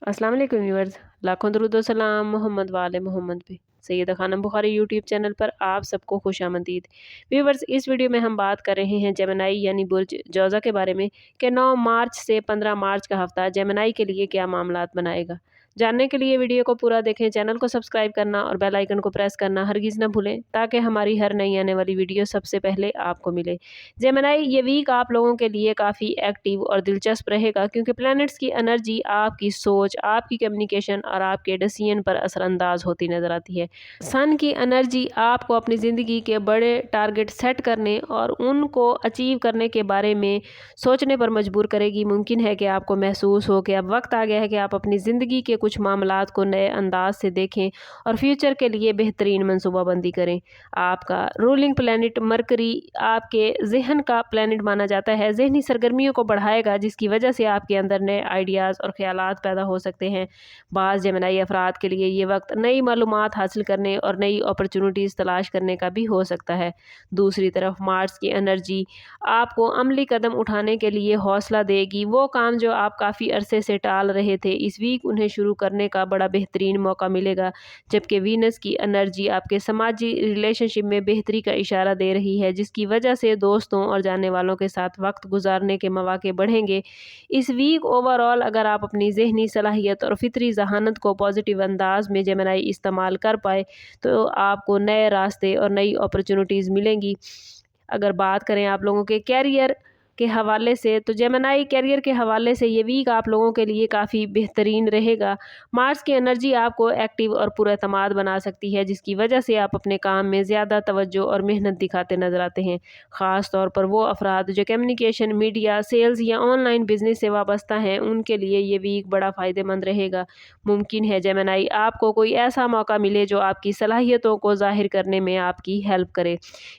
अस्सलाम वालेकुम व्यूअर्स, लाखों दरूद व सलाम मोहम्मद वाले मोहम्मद पे। सैयदा खानम बुखारी यूट्यूब चैनल पर आप सबको खुशामदीद। व्यूअर्स, इस वीडियो में हम बात कर रहे हैं जेमिनी यानी बुर्ज जौज़ा के बारे में कि 9 मार्च से 15 मार्च का हफ्ता जेमिनी के लिए क्या मामलात बनाएगा। जानने के लिए वीडियो को पूरा देखें, चैनल को सब्सक्राइब करना और बेल आइकन को प्रेस करना हरगिज़ न भूलें ताकि हमारी हर नई आने वाली वीडियो सबसे पहले आपको मिले। जेमिनी ये वीक आप लोगों के लिए काफ़ी एक्टिव और दिलचस्प रहेगा क्योंकि प्लैनेट्स की एनर्जी आपकी सोच, आपकी कम्युनिकेशन और आपके डिसीजन पर असरअंदाज होती नज़र आती है। सन की एनर्जी आपको अपनी ज़िंदगी के बड़े टारगेट सेट करने और उनको अचीव करने के बारे में सोचने पर मजबूर करेगी। मुमकिन है कि आपको महसूस हो कि अब वक्त आ गया है कि आप अपनी ज़िंदगी के कुछ मामलात को नए अंदाज से देखें और फ्यूचर के लिए बेहतरीन मनसूबाबंदी करें। आपका रूलिंग प्लैनेट मरकरी आपके जहन का प्लैनेट माना जाता है। जहनी सरगर्मियों को बढ़ाएगा जिसकी वजह से आपके अंदर नए आइडियाज़ और ख्यालात पैदा हो सकते हैं। बाज़ जेमिनी अफराद के लिए ये वक्त नई मालूमात हासिल करने और नई अपॉर्चुनिटीज़ तलाश करने का भी हो सकता है। दूसरी तरफ मार्स की एनर्जी आपको अमली कदम उठाने के लिए हौसला देगी। वो काम जो आप काफ़ी अरसे से टाल रहे थे, इस वीक उन्हें शुरू करने का बड़ा बेहतरीन मौका मिलेगा। जबकि वीनस की एनर्जी आपके समाजी रिलेशनशिप में बेहतरी का इशारा दे रही है, जिसकी वजह से दोस्तों और जानने वालों के साथ वक्त गुजारने के मौके बढ़ेंगे। इस वीक ओवरऑल अगर आप अपनी जहनी सलाहियत और फितरी जहानत को पॉजिटिव अंदाज में जेमिनी इस्तेमाल कर पाए तो आपको नए रास्ते और नई अपॉर्चुनिटीज़ मिलेंगी। अगर बात करें आप लोगों के कैरियर के हवाले से, तो जेमिनी कैरियर के हवाले से ये वीक आप लोगों के लिए काफ़ी बेहतरीन रहेगा। मार्स की एनर्जी आपको एक्टिव और पुरएतमाद बना सकती है, जिसकी वजह से आप अपने काम में ज़्यादा तवज्जो और मेहनत दिखाते नज़र आते हैं। ख़ास तौर पर वो अफराद जो कम्युनिकेशन, मीडिया, सेल्स या ऑनलाइन बिजनेस से वाबस्ता हैं, उनके लिए ये वीक बड़ा फ़ायदेमंद रहेगा। मुमकिन है जेमिनी आपको कोई ऐसा मौका मिले जो आपकी सलाहियतों को ज़ाहिर करने में आपकी हेल्प करे।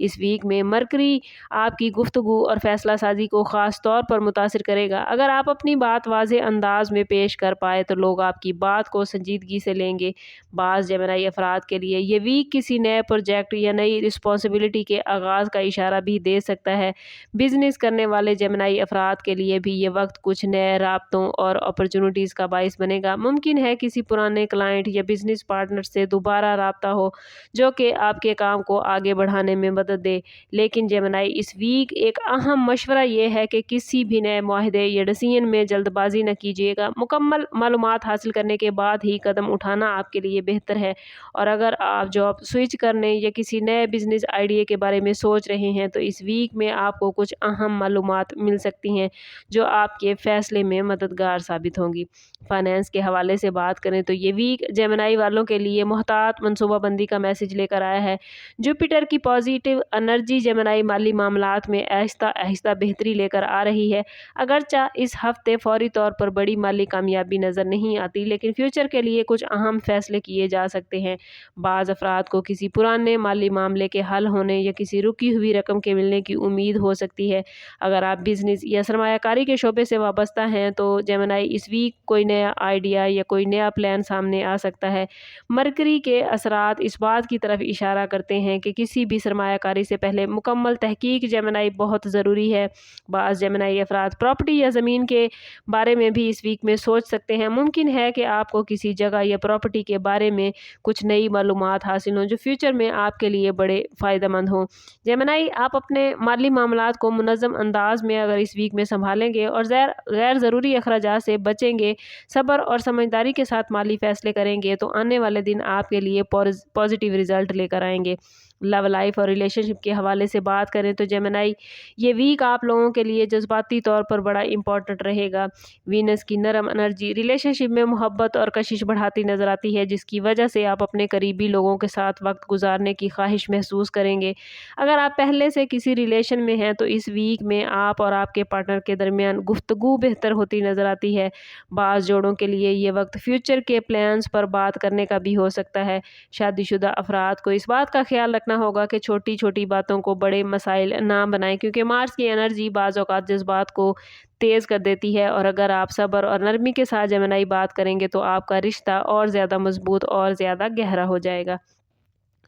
इस वीक में मरकरी आपकी गुफ्तगू और फैसला साजी को ख़ास तौर पर मुतासिर करेगा। अगर आप अपनी बात वाज़े अंदाज में पेश कर पाए तो लोग आपकी बात को संजीदगी से लेंगे। बाज़ जेमिनी अफराद के लिए ये वीक किसी नए प्रोजेक्ट या नई रिस्पॉन्सिबिलिटी के आगाज़ का इशारा भी दे सकता है। बिजनेस करने वाले जेमिनी अफराद के लिए भी ये वक्त कुछ नए राब्तों और अपॉर्चुनिटीज़ का बाइस बनेगा। मुमकिन है किसी पुराने क्लाइंट या बिजनेस पार्टनर से दोबारा राब्ता हो जो कि आपके काम को आगे बढ़ाने में मदद दे। लेकिन जेमिनी इस वीक एक अहम मशवरा ये है कि किसी भी नए मुआहदे या डिसीजन में जल्दबाजी न कीजिएगा। मुकम्मल मालूमात हासिल करने के बाद ही कदम उठाना आपके लिए बेहतर है। और अगर आप जॉब स्विच करने या किसी नए बिजनेस आइडिया के बारे में सोच रहे हैं तो इस वीक में आपको कुछ अहम मालूमात मिल सकती हैं जो आपके फैसले में मददगार साबित होंगी। फाइनेंस के हवाले से बात करें तो ये वीक जेमिनी वालों के लिए मुहतात मनसूबाबंदी का मैसेज लेकर आया है। जुपिटर की पॉजिटिव एनर्जी जेमिनी माली मामलात में आहिस्ता आहिस्ता बेहतरी लेकर आ रही है। अगरचा इस हफ्ते फौरी तौर पर बड़ी माली कामयाबी नज़र नहीं आती, लेकिन फ्यूचर के लिए कुछ अहम फैसले किए जा सकते हैं। बाज़ अफराद को किसी पुराने माली मामले के हल होने या किसी रुकी हुई रकम के मिलने की उम्मीद हो सकती है। अगर आप बिजनेस या सरमायाकारी के शोबे से वाबस्ता हैं तो जेमिनी इस वीक कोई नया आइडिया या कोई नया प्लान सामने आ सकता है। मरकरी के असरात इस बात की तरफ इशारा करते हैं कि किसी भी सरमायाकारी से पहले मुकम्मल तहकीक जेमिनी बहुत ज़रूरी है। बाज़ जेमिनी अफराद प्रॉपर्टी या ज़मीन के बारे में भी इस वीक में सोच सकते हैं। मुमकिन है कि आपको किसी जगह या प्रॉपर्टी के बारे में कुछ नई मालूमात हासिल हों जो फ्यूचर में आपके लिए बड़े फ़ायदेमंद हों। जेमिनी आप अपने माली मामलात को मुनज़्ज़म अंदाज में अगर इस वीक में संभालेंगे और गैर ज़रूरी अखराजात से बचेंगे, सब्र और समझदारी के साथ माली फ़ैसले करेंगे तो आने वाले दिन आपके लिए पॉजिटिव रिज़ल्ट लेकर आएंगे। लव लाइफ और रिलेशनशिप के हवाले से बात करें तो जेमिनी ये वीक आप लोगों के लिए जज्बाती तौर पर बड़ा इम्पोर्टेंट रहेगा। वीनस की नरम एनर्जी रिलेशनशिप में मोहब्बत और कशिश बढ़ाती नज़र आती है, जिसकी वजह से आप अपने करीबी लोगों के साथ वक्त गुजारने की ख्वाहिश महसूस करेंगे। अगर आप पहले से किसी रिलेशन में हैं तो इस वीक में आप और आपके पार्टनर के दरमियान गुफ्तगू बेहतर होती नज़र आती है। बाज़ जोड़ों के लिए ये वक्त फ्यूचर के प्लान्स पर बात करने का भी हो सकता है। शादीशुदा अफराद को इस बात का ख्याल रखना होगा कि छोटी छोटी बातों को बड़े मसाइल ना बनाएं, क्योंकि मार्स की एनर्जी बाज़ औक़ात जज्बात को तेज़ कर देती है। और अगर आप सब्र और नरमी के साथ जेमिनी बात करेंगे तो आपका रिश्ता और ज़्यादा मजबूत और ज़्यादा गहरा हो जाएगा।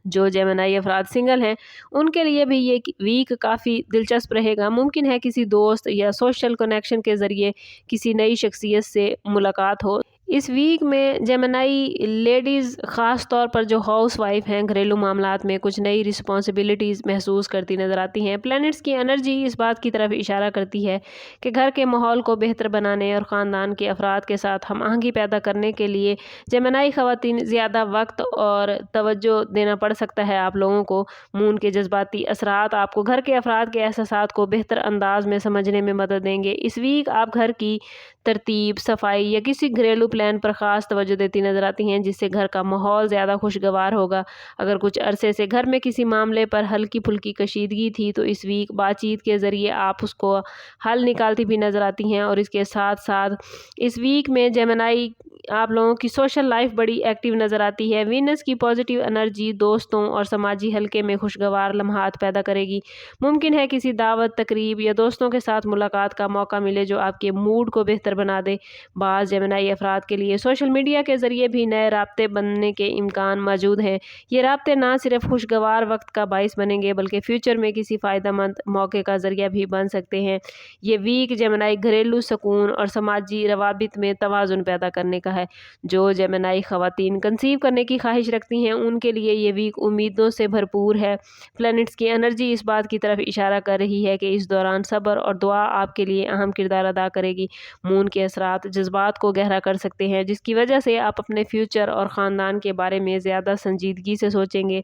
जो जेमिनी अफराद सिंगल हैं उनके लिए भी ये वीक काफ़ी दिलचस्प रहेगा। मुमकिन है किसी दोस्त या सोशल कनेक्शन के ज़रिए किसी नई शख्सियत से मुलाकात हो। इस वीक में जेमिनी लेडीज़ ख़ास तौर पर जो हाउस वाइफ हैं घरेलू मामलात में कुछ नई रिस्पॉन्सिबिलिटीज़ महसूस करती नज़र आती हैं। प्लैनेट्स की एनर्जी इस बात की तरफ इशारा करती है कि घर के माहौल को बेहतर बनाने और ख़ानदान के अफराद के साथ हम आहंगी पैदा करने के लिए जेमिनी ख़वातीन ज़्यादा वक्त और तवज्जो देना पड़ सकता है आप लोगों को। मून के जज्बाती असरात आपको घर के अफराद के एहसासात को बेहतर अंदाज में समझने में मदद देंगे। इस वीक आप घर की तरतीब, सफाई या किसी घरेलू प्लान पर ख़ास तवज्जो देती नज़र आती हैं, जिससे घर का माहौल ज़्यादा खुशगवार होगा। अगर कुछ अरसे से घर में किसी मामले पर हल्की फुल्की कशीदगी थी तो इस वीक बातचीत के ज़रिए आप उसको हल निकालती भी नज़र आती हैं। और इसके साथ साथ इस वीक में जेमिनी आप लोगों की सोशल लाइफ बड़ी एक्टिव नज़र आती है। वीनस की पॉजिटिव एनर्जी दोस्तों और समाजी हलके में खुशगवार लम्हात पैदा करेगी। मुमकिन है किसी दावत, तकरीब या दोस्तों के साथ मुलाकात का मौका मिले जो आपके मूड को बेहतर बना दे। बाज़ जेमिनी अफराद के लिए सोशल मीडिया के ज़रिए भी नए राब्ते बनने के इम्कान मौजूद हैं। ये राब्ते ना सिर्फ खुशगवार वक्त का बाइस बनेंगे बल्कि फ्यूचर में किसी फ़ायदेमंद मौके का ज़रिया भी बन सकते हैं। ये वीक जेमिनी घरेलू सुकून और समाजी रवाबित में तवाज़ुन पैदा करने का है। जो जेमिनी ख़वातीन कंसीव करने की ख्वाहिश रखती हैं उनके लिए ये वीक उम्मीदों से भरपूर है। प्लैनेट्स की एनर्जी इस बात की तरफ इशारा कर रही है कि इस दौरान सब्र और दुआ आपके लिए अहम किरदार अदा करेगी। मून के असरात जज्बात को गहरा कर सकते हैं, जिसकी वजह से आप अपने फ्यूचर और ख़ानदान के बारे में ज़्यादा संजीदगी से सोचेंगे।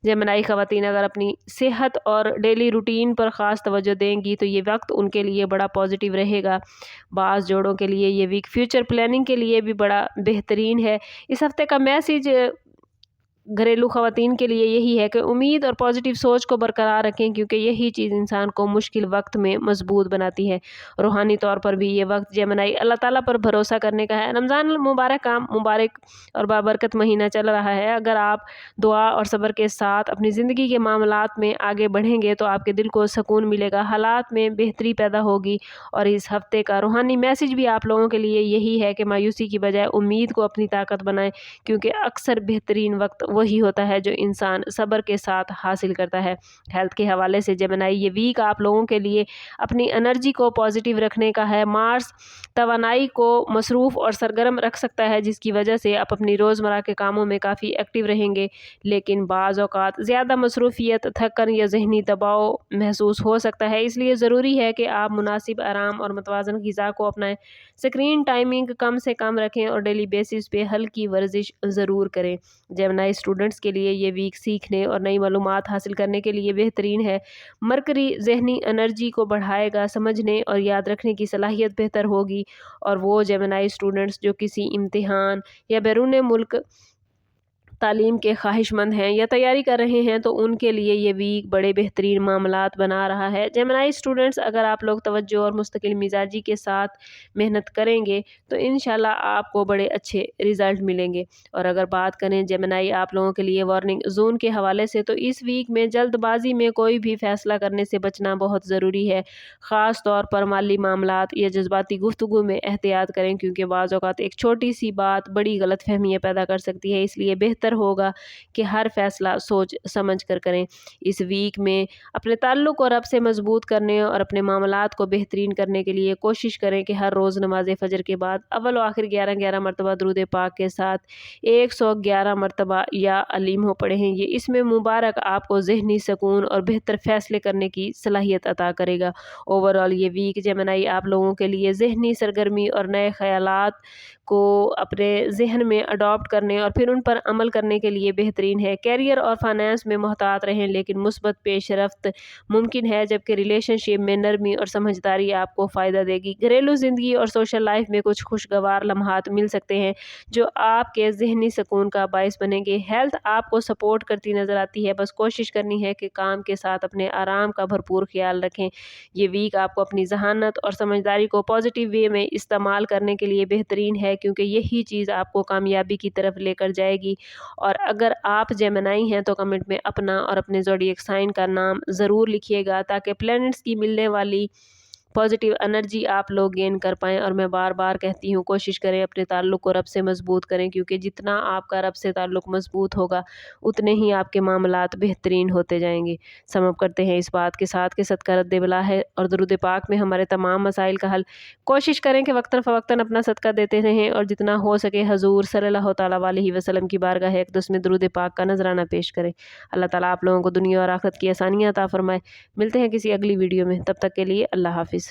जेमिनी ख़वातीन अगर अपनी सेहत और डेली रूटीन पर ख़ास तवज्जो देंगी तो ये वक्त उनके लिए बड़ा पॉजिटिव रहेगा। बाज़ जोड़ों के लिए ये वीक फ्यूचर प्लानिंग के लिए भी बड़ा बेहतरीन है। इस हफ्ते का मैसेज घरेलू ख़वातीन के लिए यही है कि उम्मीद और पॉजिटिव सोच को बरकरार रखें, क्योंकि यही चीज़ इंसान को मुश्किल वक्त में मजबूत बनाती है। रूहानी तौर पर भी ये वक्त जेमिनी अल्लाह ताला पर भरोसा करने का है। रमज़ान मुबारक का मुबारक और बाबरकत महीना चल रहा है। अगर आप दुआ और सब्र के साथ अपनी ज़िंदगी के मामलात में आगे बढ़ेंगे तो आपके दिल को सुकून मिलेगा, हालात में बेहतरी पैदा होगी। और इस हफ्ते का रूहानी मैसेज भी आप लोगों के लिए यही है कि मायूसी की बजाय उम्मीद को अपनी ताकत बनाएं, क्योंकि अक्सर बेहतरीन वक्त वही होता है जो इंसान सब्र के साथ हासिल करता है। हेल्थ के हवाले से जेमिनी ये वीक आप लोगों के लिए अपनी एनर्जी को पॉजिटिव रखने का है। मार्स तवानाई को मसरूफ़ और सरगर्म रख सकता है, जिसकी वजह से आप अपनी रोज़मर्रा के कामों में काफ़ी एक्टिव रहेंगे। लेकिन बाज़ औक़ात ज़्यादा मसरूफ़ियत, थकन या ज़हनी दबाव महसूस हो सकता है, इसलिए ज़रूरी है कि आप मुनासिब आराम और मुतवाज़न ग़िज़ा को अपनाएं। स्क्रीन टाइमिंग कम से कम रखें और डेली बेसिस पे हल्की वर्जिश ज़रूर करें। जेमिनी स्टूडेंट्स के लिए ये वीक सीखने और नई मालूमात हासिल करने के लिए बेहतरीन है। मरकरी ज़हनी एनर्जी को बढ़ाएगा, समझने और याद रखने की सलाहियत बेहतर होगी। और वो जेमिनी स्टूडेंट्स जो किसी इम्तिहान या बैरून मुल्क तालीम के ख्वाहिशमंद हैं या तैयारी कर रहे हैं तो उनके लिए ये वीक बड़े बेहतरीन मामलात बना रहा है। जेमिनी स्टूडेंट्स अगर आप लोग तवज्जो और मुस्तकिल मिजाजी के साथ मेहनत करेंगे तो इंशाल्लाह आपको बड़े अच्छे रिज़ल्ट मिलेंगे। और अगर बात करें जेमिनी आप लोगों के लिए वार्निंग जोन के हवाले से तो इस वीक में जल्दबाजी में कोई भी फ़ैसला करने से बचना बहुत ज़रूरी है। ख़ास तौर पर माली मामलात या जज्बाती गुफ्तगू में एहतियात करें, क्योंकि बाज़ औक़ात एक छोटी सी बात बड़ी गलतफ़हमियाँ पैदा कर सकती है। इसलिए बेहतर होगा कि हर फैसला सोच समझ कर करें। इस वीक में अपने ताल्लुक़ और रब से मजबूत करने और अपने मामलात को बेहतरीन करने के लिए कोशिश करें कि हर रोज़ नमाज फ़जर के बाद अव्वल व आखिर 11-11 मरतबा दुरूद पाक के साथ 111 मरतबा या अलीम हो पढ़ें। ये इसमें मुबारक आपको ज़हनी सुकून और बेहतर फ़ैसले करने की सलाहियत अता करेगा। ओवरऑल ये वीक जेमिनी आप लोगों के लिए ज़हनी सरगर्मी और नए ख़यालात को अपने ज़हन में अडॉप्ट करने और फिर उन पर अमल करने के लिए बेहतरीन है। कैरियर और फाइनेंस में मोहतात रहें, लेकिन मुस्बत पेशरफ्त मुमकिन है, जबकि रिलेशनशिप में नरमी और समझदारी आपको फ़ायदा देगी। घरेलू ज़िंदगी और सोशल लाइफ में कुछ खुशगवार लम्हात मिल सकते हैं जो आपके ज़हनी सुकून का बाइस बनेंगे। हेल्थ आपको सपोर्ट करती नज़र आती है, बस कोशिश करनी है कि काम के साथ अपने आराम का भरपूर ख्याल रखें। ये वीक आपको अपनी जहानत और समझदारी को पॉजिटिव वे में इस्तेमाल करने के लिए बेहतरीन है, क्योंकि यही चीज़ आपको कामयाबी की तरफ लेकर जाएगी। और अगर आप जेमिनी हैं तो कमेंट में अपना और अपने ज़ोडिएक साइन का नाम ज़रूर लिखिएगा, ताकि प्लैनेट्स की मिलने वाली پازیٹیو انرجی آپ لوگ گین کر پائیں۔ اور میں بار بار کہتی ہوں کوشش کریں اپنے تعلق کو رب سے مضبوط کریں، کیونکہ جتنا آپ کا رب سے تعلق مضبوط ہوگا اتنے ہی آپ کے معاملات بہترین ہوتے جائیں گے۔ سم اپ کرتے ہیں اس بات کے ساتھ کہ صدقہ رد بلا ہے اور درود پاک میں ہمارے تمام مسائل کا حل۔ کوشش کریں کہ وقتاً فوقتاً اپنا صدقہ دیتے رہیں اور جتنا ہو سکے حضور صلی اللہ تعالیٰ علیہ وسلم کی بارگاہ اقدس میں درود پاک کا نذرانہ پیش کریں۔ اللہ تعالیٰ آپ لوگوں کو دنیا اور آخرت کی آسانیاں عطا فرمائے۔ ملتے ہیں کسی اگلی ویڈیو میں، تب تک کے لیے اللہ حافظ۔